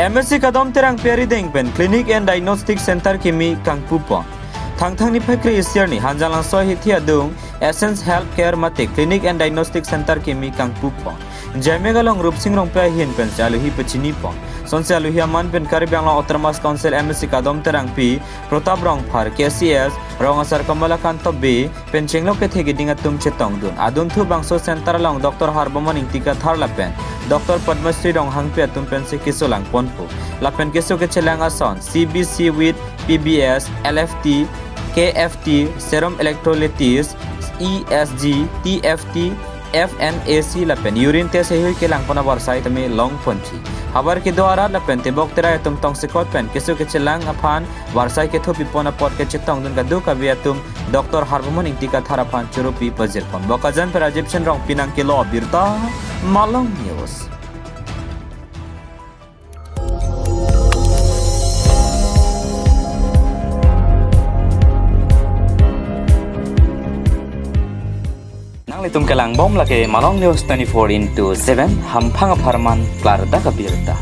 MSc Kadom Terangpi arideng pen Clinic and Diagnostic Center kimi kangpu pon. Thang-thang ni phakri isiar ni hanjalang soi hitia dung Essence Healthcare mate Clinic and Diagnostic Center kimi kangpu pon. Jamegalong rupsing rong pe hin pen saluhi pecini pon. Son saluhi aman pen karibyang long Otermas Council MSc Kadom Terangpi protap rong par KCS rong asar kamalakan to B pen chenglok ke thegi dingat tum chetong dun. Adun thu bangso center long Dr. Harbomon tika thar lapen. Dr. Padmasri rong hangpe tum pen se kisolang ponpo. Lapen kiso ke chelang ason CBC with PBS, LFT, KFT, serum electrolytes, ESG, TFT, FNAC lapen urine test he ke lang pona warsai tame long ponchi. Habar ke द्वारा lapen te bok tera tum tong sekot pen kiso ke chelang aphan warsai ke thopi pona pot ke chetong dun gadu ka biatum Dr. Harbomon tika tharapan churupi pazir pon. Bokajan per Egyptian rong pinang ke lo birta Malong News. Itum kelang bom lake Malong News 24/7 ham phang pharman klar da kabirta.